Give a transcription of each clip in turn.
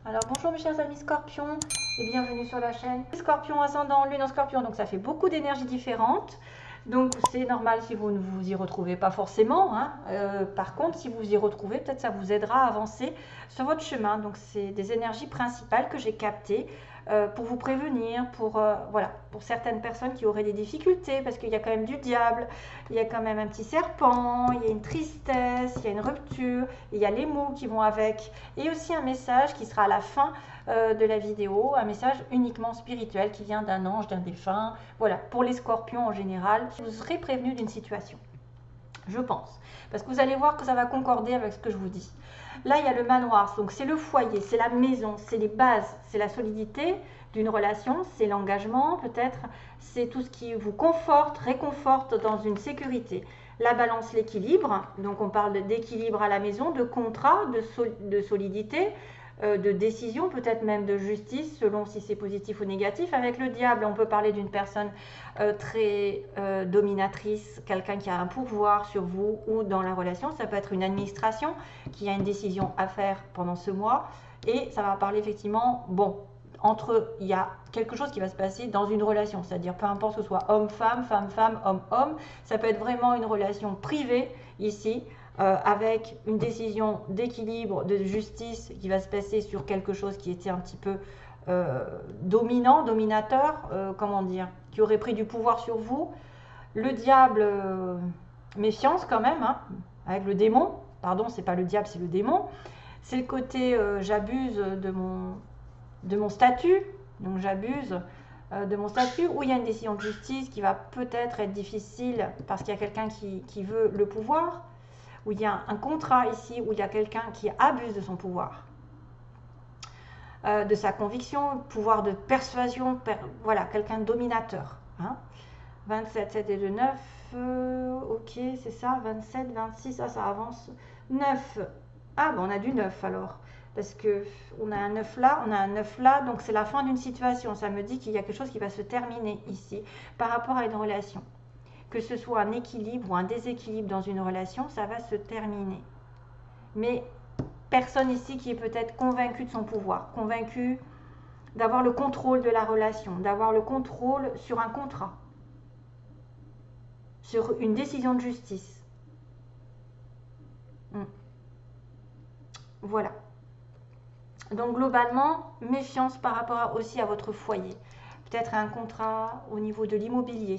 Alors bonjour mes chers amis scorpions et bienvenue sur la chaîne. Scorpion ascendant, lune en scorpion, donc ça fait beaucoup d'énergies différentes. Donc c'est normal si vous ne vous y retrouvez pas forcément. Par contre, si vous vous y retrouvez, peut-être ça vous aidera à avancer sur votre chemin. Donc c'est des énergies principales que j'ai captées pour vous prévenir, voilà, pour certaines personnes qui auraient des difficultés, parce qu'il y a quand même du diable, il y a quand même un petit serpent, il y a une tristesse, il y a une rupture, il y a les mots qui vont avec, et aussi un message qui sera à la fin de la vidéo, un message uniquement spirituel qui vient d'un ange, d'un défunt. Voilà, pour les scorpions en général, vous serez prévenu d'une situation, je pense, parce que vous allez voir que ça va concorder avec ce que je vous dis. Là, il y a le manoir, donc c'est le foyer, c'est la maison, c'est les bases, c'est la solidité d'une relation, c'est l'engagement peut-être, c'est tout ce qui vous conforte, réconforte dans une sécurité. La balance, l'équilibre, donc on parle d'équilibre à la maison, de contrat, de solidité, de décision, peut-être même de justice, selon si c'est positif ou négatif. Avec le diable, on peut parler d'une personne très dominatrice, quelqu'un qui a un pouvoir sur vous ou dans la relation. Ça peut être une administration qui a une décision à faire pendant ce mois. Et ça va parler effectivement, bon, il y a quelque chose qui va se passer dans une relation, c'est-à-dire peu importe que ce soit homme-femme, femme-femme, homme-homme, ça peut être vraiment une relation privée ici, avec une décision d'équilibre, de justice qui va se passer sur quelque chose qui était un petit peu dominant, dominateur, comment dire, qui aurait pris du pouvoir sur vous. Le diable, méfiance quand même, hein, avec le démon, pardon, c'est pas le diable, c'est le démon. C'est le côté j'abuse de mon statut, donc j'abuse de mon statut, où il y a une décision de justice qui va peut-être être difficile parce qu'il y a quelqu'un qui veut le pouvoir, où il y a un contrat ici, où il y a quelqu'un qui abuse de son pouvoir, de sa conviction, pouvoir de persuasion, voilà, quelqu'un de dominateur. 27, 7 et 2, 9, ok, c'est ça, 27, 26, ça avance, 9, ah bon, on a du 9 alors, parce que on a un 9 là, on a un 9 là, donc c'est la fin d'une situation, ça me dit qu'il y a quelque chose qui va se terminer ici, par rapport à une relation. Que ce soit un équilibre ou un déséquilibre dans une relation, ça va se terminer. Mais personne ici qui est peut-être convaincu de son pouvoir, convaincu d'avoir le contrôle de la relation, d'avoir le contrôle sur un contrat, sur une décision de justice. Voilà. Donc globalement, méfiance par rapport aussi à votre foyer. Peut-être un contrat au niveau de l'immobilier.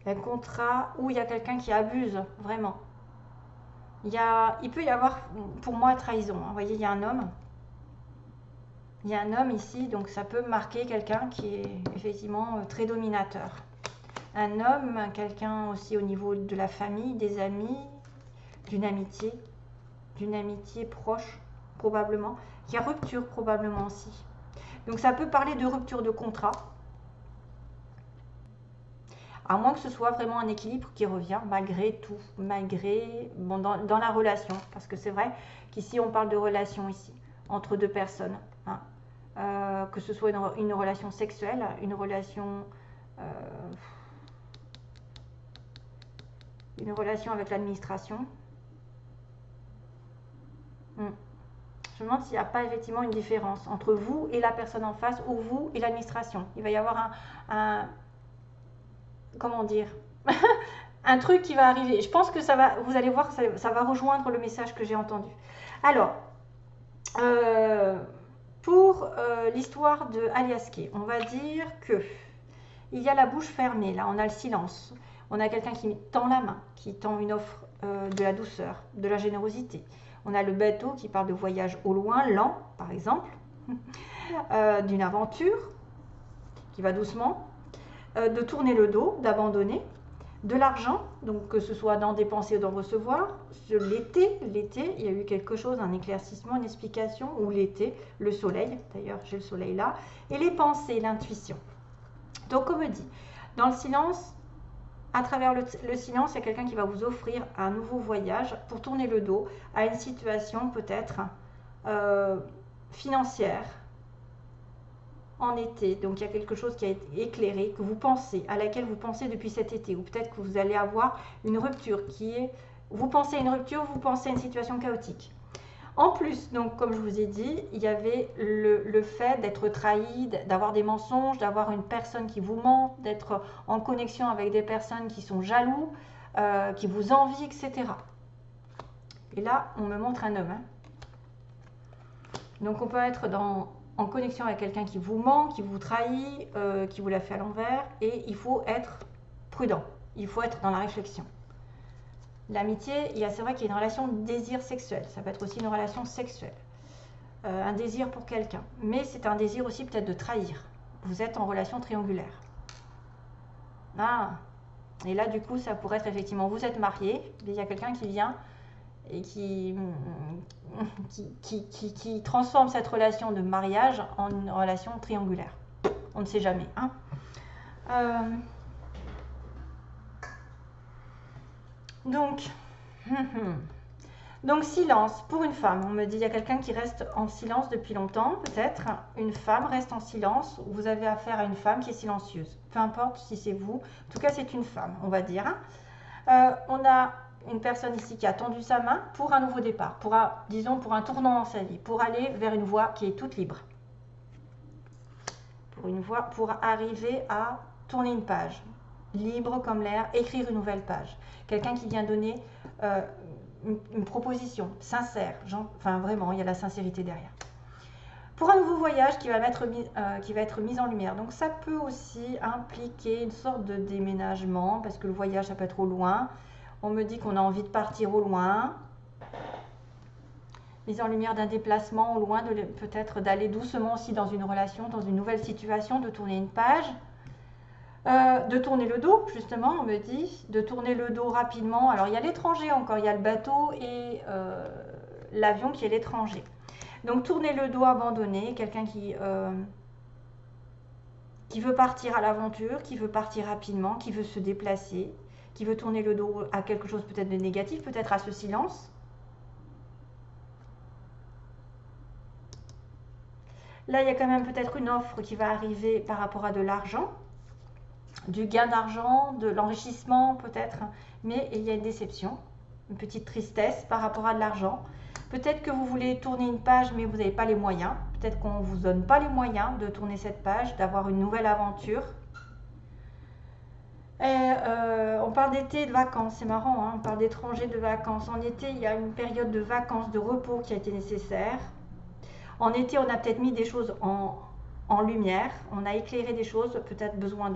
Un contrat où il y a quelqu'un qui abuse, vraiment. Il peut y avoir, pour moi, trahison. Vous voyez, il y a un homme. Il y a un homme ici, donc ça peut marquer quelqu'un qui est effectivement très dominateur. Un homme, quelqu'un aussi au niveau de la famille, des amis, d'une amitié proche, probablement. Il y a rupture, probablement aussi. Donc ça peut parler de rupture de contrat. À moins que ce soit vraiment un équilibre qui revient malgré tout, bon, dans la relation, parce que c'est vrai qu'ici on parle de relation ici, entre deux personnes, que ce soit une relation sexuelle, une relation avec l'administration. Je me demande s'il n'y a pas effectivement une différence entre vous et la personne en face, ou vous et l'administration. Il va y avoir comment dire, un truc qui va arriver. Je pense que vous allez voir que ça va rejoindre le message que j'ai entendu. Alors, pour l'histoire de Aliaské, on va dire que il y a la bouche fermée, là, on a le silence. On a quelqu'un qui tend la main, qui tend une offre de la douceur, de la générosité. On a le bateau qui parle de voyage au loin, lent, par exemple, d'une aventure qui va doucement. De tourner le dos, d'abandonner, de l'argent, donc que ce soit d'en dépenser ou d'en recevoir. L'été, il y a eu quelque chose, un éclaircissement, une explication, ou l'été, le soleil, d'ailleurs j'ai le soleil là, et les pensées, l'intuition. Donc on me dit, dans le silence, à travers le silence, il y a quelqu'un qui va vous offrir un nouveau voyage pour tourner le dos à une situation peut-être financière, en été, donc il y a quelque chose qui a été éclairé, que vous pensez, à laquelle vous pensez depuis cet été, ou peut-être que vous allez avoir une rupture qui est, vous pensez à une rupture, vous pensez à une situation chaotique. En plus, donc comme je vous ai dit, il y avait le fait d'être trahi, d'avoir des mensonges, d'avoir une personne qui vous ment, d'être en connexion avec des personnes qui sont jaloux, qui vous envient, etc. Et là, on me montre un homme. Hein. Donc on peut être en connexion avec quelqu'un qui vous ment, qui vous trahit, qui vous l'a fait à l'envers, et il faut être prudent, il faut être dans la réflexion. L'amitié, c'est vrai qu'il y a une relation de désir sexuel, ça peut être aussi une relation sexuelle, un désir pour quelqu'un, mais c'est un désir aussi peut-être de trahir. Vous êtes en relation triangulaire. Ah. Et là du coup ça pourrait être effectivement, vous êtes marié, il y a quelqu'un qui vient et qui transforme cette relation de mariage en une relation triangulaire. On ne sait jamais. Hein. Donc silence pour une femme. On me dit il y a quelqu'un qui reste en silence depuis longtemps, peut-être. Une femme reste en silence. Vous avez affaire à une femme qui est silencieuse. Peu importe si c'est vous. En tout cas, c'est une femme, on va dire. On a une personne ici qui a tendu sa main pour un nouveau départ, disons pour un tournant dans sa vie, pour aller vers une voie qui est toute libre. Pour arriver à tourner une page, libre comme l'air, écrire une nouvelle page. Quelqu'un qui vient donner une proposition sincère, enfin vraiment, il y a la sincérité derrière. Pour un nouveau voyage qui va être mis en lumière. Donc ça peut aussi impliquer une sorte de déménagement, parce que le voyage, ça peut être au loin. On me dit qu'on a envie de partir au loin. Mise en lumière d'un déplacement au loin, peut-être d'aller doucement aussi dans une relation, dans une nouvelle situation, de tourner une page. De tourner le dos, justement, on me dit, de tourner le dos rapidement. Alors, il y a l'étranger encore, il y a le bateau et l'avion qui est l'étranger. Donc, tourner le dos abandonné, quelqu'un qui veut partir à l'aventure, qui veut partir rapidement, qui veut se déplacer, qui veut tourner le dos à quelque chose peut-être de négatif, peut-être à ce silence. Là, il y a quand même peut-être une offre qui va arriver par rapport à de l'argent. Du gain d'argent, de l'enrichissement peut-être, mais il y a une déception, une petite tristesse par rapport à de l'argent. Peut-être que vous voulez tourner une page, mais vous n'avez pas les moyens. Peut-être qu'on ne vous donne pas les moyens de tourner cette page, d'avoir une nouvelle aventure. Et, on parle d'été et de vacances, c'est marrant, hein, on parle d'étrangers, de vacances. En été, il y a une période de vacances, de repos qui a été nécessaire. En été, on a peut-être mis des choses en lumière, on a éclairé des choses, peut-être besoin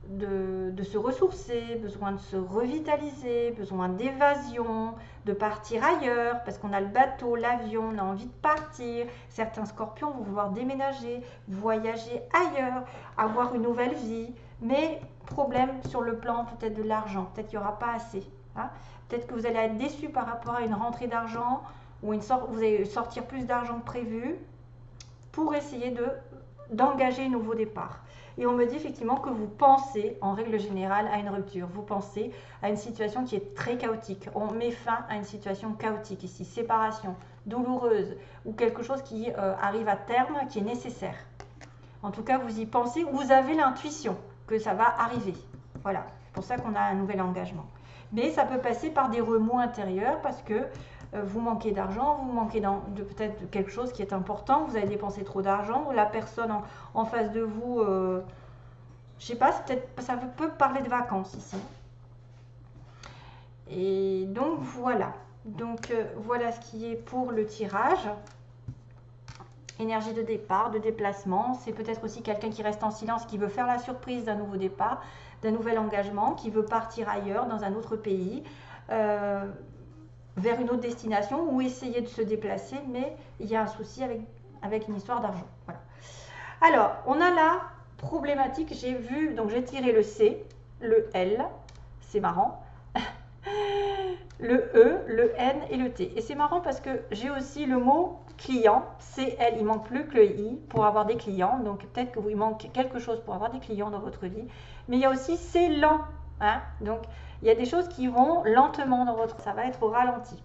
de se ressourcer, besoin de se revitaliser, besoin d'évasion, de partir ailleurs, parce qu'on a le bateau, l'avion, on a envie de partir. Certains scorpions vont vouloir déménager, voyager ailleurs, avoir une nouvelle vie, mais problème sur le plan peut-être de l'argent, peut-être qu'il n'y aura pas assez. Hein. Peut-être que vous allez être déçu par rapport à une rentrée d'argent, ou vous allez sortir plus d'argent que prévu, pour essayer d'engager un nouveau départ. Et on me dit effectivement que vous pensez, en règle générale, à une rupture. Vous pensez à une situation qui est très chaotique. On met fin à une situation chaotique ici, séparation, douloureuse, ou quelque chose qui arrive à terme, qui est nécessaire. En tout cas, vous y pensez, vous avez l'intuition que ça va arriver. Voilà, c'est pour ça qu'on a un nouvel engagement. Mais ça peut passer par des remous intérieurs, parce que vous manquez d'argent, vous manquez de peut-être quelque chose qui est important, vous avez dépensé trop d'argent, ou la personne en face de vous, je sais pas, ça peut parler de vacances ici. Et donc voilà, voilà ce qui est pour le tirage. Énergie de départ, de déplacement, c'est peut-être aussi quelqu'un qui reste en silence, qui veut faire la surprise d'un nouveau départ, d'un nouvel engagement, qui veut partir ailleurs, dans un autre pays, vers une autre destination ou essayer de se déplacer, mais il y a un souci avec une histoire d'argent. Voilà. Alors, on a la problématique, j'ai tiré le C, le L, c'est marrant, le E, le N et le T. Et c'est marrant parce que j'ai aussi le mot client, CL, il manque plus que le I pour avoir des clients, donc peut-être que vous il manque quelque chose pour avoir des clients dans votre vie, mais il y a aussi c'est lent, hein, donc il y a des choses qui vont lentement dans ça va être au ralenti.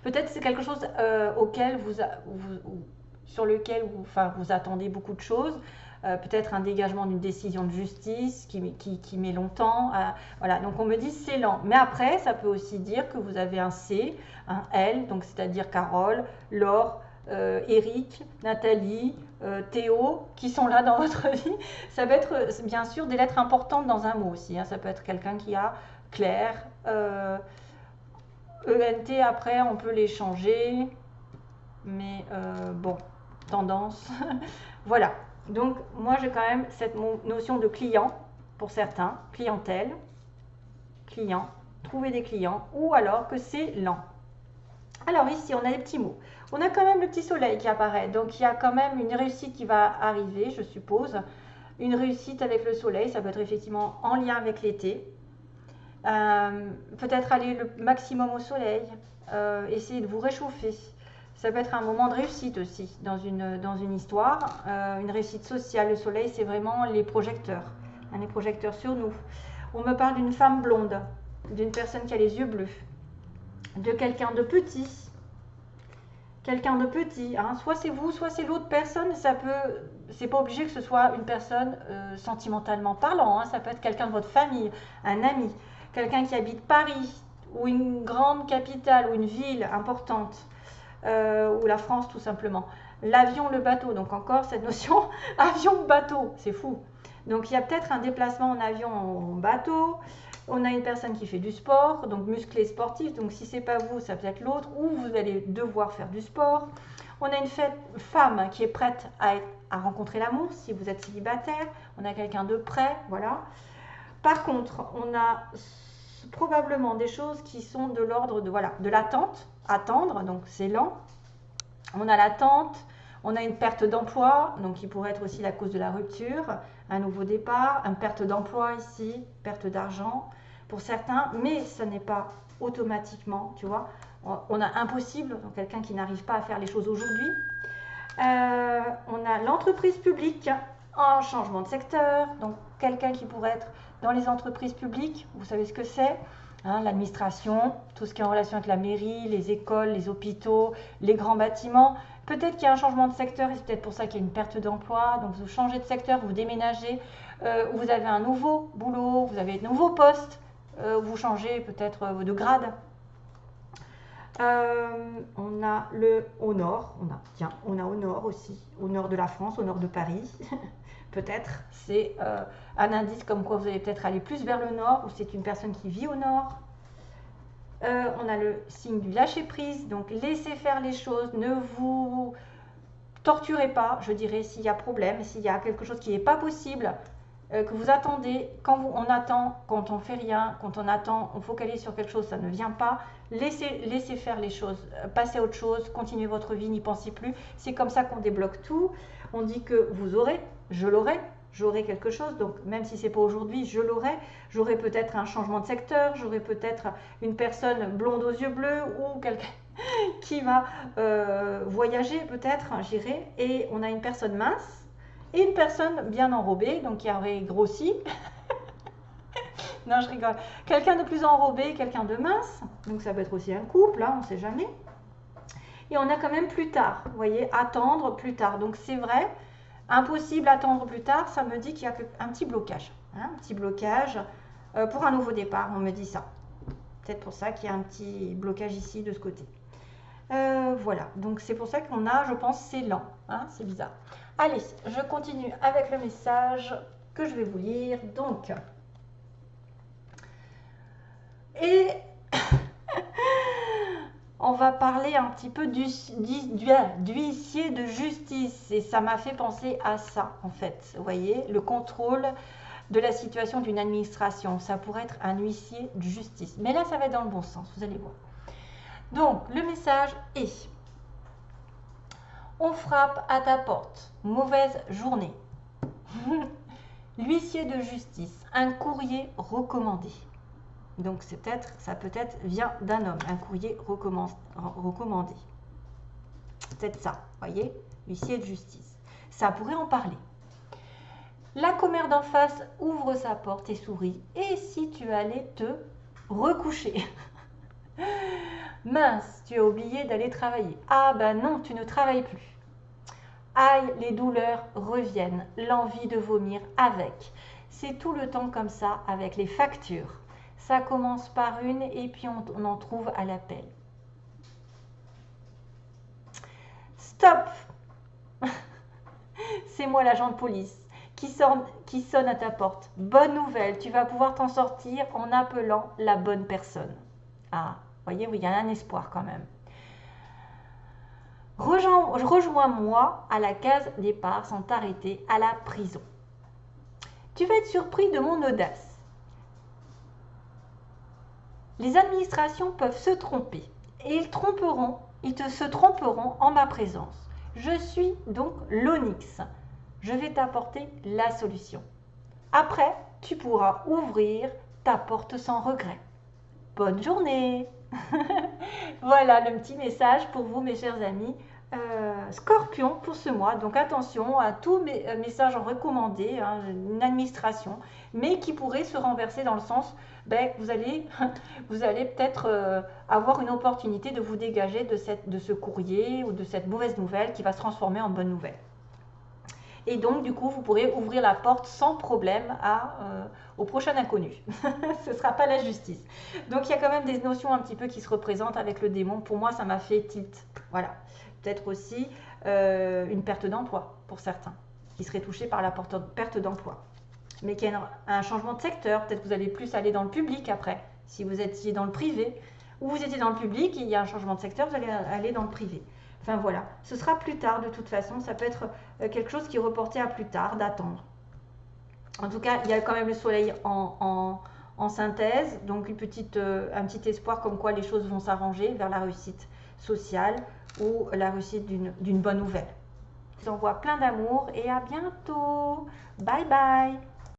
Peut-être c'est quelque chose sur lequel vous attendez beaucoup de choses. peut-être un dégagement d'une décision de justice qui met longtemps. Voilà, donc on me dit c'est lent. Mais après, ça peut aussi dire que vous avez un C, un L, donc c'est-à-dire Carole, Laure, Eric, Nathalie, Théo, qui sont là dans votre vie. Ça peut être bien sûr des lettres importantes dans un mot aussi. Ça peut être quelqu'un qui a Claire, ENT après, on peut les changer. Mais bon, tendance. Voilà. Donc, moi, j'ai quand même cette notion de client pour certains, clientèle, client, trouver des clients, ou alors que c'est lent. Alors ici, on a des petits mots. On a quand même le petit soleil qui apparaît. Donc, il y a quand même une réussite qui va arriver, je suppose. Une réussite avec le soleil, ça peut être effectivement en lien avec l'été. Peut-être aller le maximum au soleil, essayer de vous réchauffer. Ça peut être un moment de réussite aussi dans une histoire, une réussite sociale. Le soleil, c'est vraiment les projecteurs sur nous. On me parle d'une femme blonde, d'une personne qui a les yeux bleus, de quelqu'un de petit. Quelqu'un de petit, hein. Soit c'est vous, soit c'est l'autre personne. C'est pas obligé que ce soit une personne sentimentalement parlant, hein. Ça peut être quelqu'un de votre famille, un ami, quelqu'un qui habite Paris ou une grande capitale ou une ville importante. Ou la France tout simplement. L'avion, le bateau, donc encore cette notion avion, bateau, c'est fou. Donc il y a peut-être un déplacement en avion, en bateau. On a une personne qui fait du sport, donc musclé sportif, donc si c'est pas vous, ça peut être l'autre, ou vous allez devoir faire du sport. On a une femme qui est prête à rencontrer l'amour, si vous êtes célibataire. On a quelqu'un de prêt, voilà. Par contre, on a probablement des choses qui sont de l'ordre de l'attente, attendre, donc c'est lent. On a l'attente, on a une perte d'emploi, donc qui pourrait être aussi la cause de la rupture, un nouveau départ, une perte d'emploi ici, perte d'argent pour certains, mais ce n'est pas automatiquement, tu vois. On a impossible, donc quelqu'un qui n'arrive pas à faire les choses aujourd'hui. On a l'entreprise publique en changement de secteur, donc quelqu'un qui pourrait être dans les entreprises publiques, vous savez ce que c'est, hein, l'administration, tout ce qui est en relation avec la mairie, les écoles, les hôpitaux, les grands bâtiments. Peut-être qu'il y a un changement de secteur et c'est peut-être pour ça qu'il y a une perte d'emploi, donc vous changez de secteur, vous déménagez, vous avez un nouveau boulot, vous avez un nouveau poste, vous changez peut-être de grade. On a au nord, on a au nord aussi, au nord de la France, au nord de Paris. Peut-être, c'est un indice comme quoi vous allez peut-être aller plus vers le nord, ou c'est une personne qui vit au nord. On a le signe du lâcher-prise, donc laissez faire les choses, ne vous torturez pas, je dirais, s'il y a problème, s'il y a quelque chose qui n'est pas possible, que vous attendez, on attend, quand on fait rien, quand on attend, on focalise sur quelque chose, ça ne vient pas, laissez faire les choses, passez à autre chose, continuez votre vie, n'y pensez plus, c'est comme ça qu'on débloque tout. On dit que vous aurez, je l'aurai, j'aurai quelque chose, donc même si c'est pas aujourd'hui, je l'aurai, j'aurai peut-être un changement de secteur, j'aurai peut-être une personne blonde aux yeux bleus ou quelqu'un qui va voyager peut-être, j'irai, et on a une personne mince et une personne bien enrobée, donc qui aurait grossi. Non, je rigole. Quelqu'un de plus enrobé, quelqu'un de mince, donc ça peut être aussi un couple, hein, on ne sait jamais. Et on a quand même plus tard, vous voyez, attendre plus tard, donc c'est vrai. Impossible attendre plus tard, ça me dit qu'il y a un petit blocage. Hein, un petit blocage pour un nouveau départ, on me dit ça. Peut-être pour ça qu'il y a un petit blocage ici, de ce côté. Voilà, donc c'est pour ça qu'on a, je pense, c'est lent. Hein, c'est bizarre. Allez, je continue avec le message que je vais vous lire. Donc, et on va parler un petit peu d'huissier de justice. Et ça m'a fait penser à ça, en fait. Vous voyez, le contrôle de la situation d'une administration. Ça pourrait être un huissier de justice. Mais là, ça va être dans le bon sens, vous allez voir. Donc, le message est: on frappe à ta porte. Mauvaise journée. L'huissier de justice. Un courrier recommandé. Donc ça peut-être vient d'un homme, un courrier recommandé. Peut-être ça, voyez, huissier de justice. Ça pourrait en parler. La commère d'en face ouvre sa porte et sourit. Et si tu allais te recoucher? Mince, tu as oublié d'aller travailler. Ah ben non, tu ne travailles plus. Aïe, les douleurs reviennent, l'envie de vomir avec. C'est tout le temps comme ça avec les factures. Ça commence par une et puis on en trouve à l'appel. Stop! C'est moi l'agent de police qui sonne à ta porte. Bonne nouvelle, tu vas pouvoir t'en sortir en appelant la bonne personne. Ah, voyez, oui, il y a un espoir quand même. Rejoins-moi à la case départ sans t'arrêter à la prison. Tu vas être surpris de mon audace. Les administrations peuvent se tromper et ils se tromperont en ma présence. Je suis donc l'Onyx. Je vais t'apporter la solution. Après, tu pourras ouvrir ta porte sans regret. Bonne journée! Voilà le petit message pour vous, mes chers amis. Scorpion pour ce mois, donc attention à tous mes messages en recommandé, hein, une administration, mais qui pourrait se renverser dans le sens que vous allez peut-être avoir une opportunité de vous dégager de ce courrier ou de cette mauvaise nouvelle qui va se transformer en bonne nouvelle. Et donc, du coup, vous pourrez ouvrir la porte sans problème au prochain inconnu. Ce ne sera pas la justice. Donc, il y a quand même des notions un petit peu qui se représentent avec le démon. Pour moi, ça m'a fait tilt. Voilà. Peut-être aussi une perte d'emploi pour certains, qui seraient touchés par la perte d'emploi. Mais qu'il y a un changement de secteur. Peut-être que vous allez plus aller dans le public après. Si vous étiez dans le privé, ou vous étiez dans le public, il y a un changement de secteur, vous allez aller dans le privé. Enfin voilà, ce sera plus tard de toute façon, ça peut être quelque chose qui est reporté à plus tard, d'attendre. En tout cas, il y a quand même le soleil en synthèse, donc un petit espoir comme quoi les choses vont s'arranger vers la réussite sociale ou la réussite d'une bonne nouvelle. Je vous envoie plein d'amour et à bientôt. Bye bye.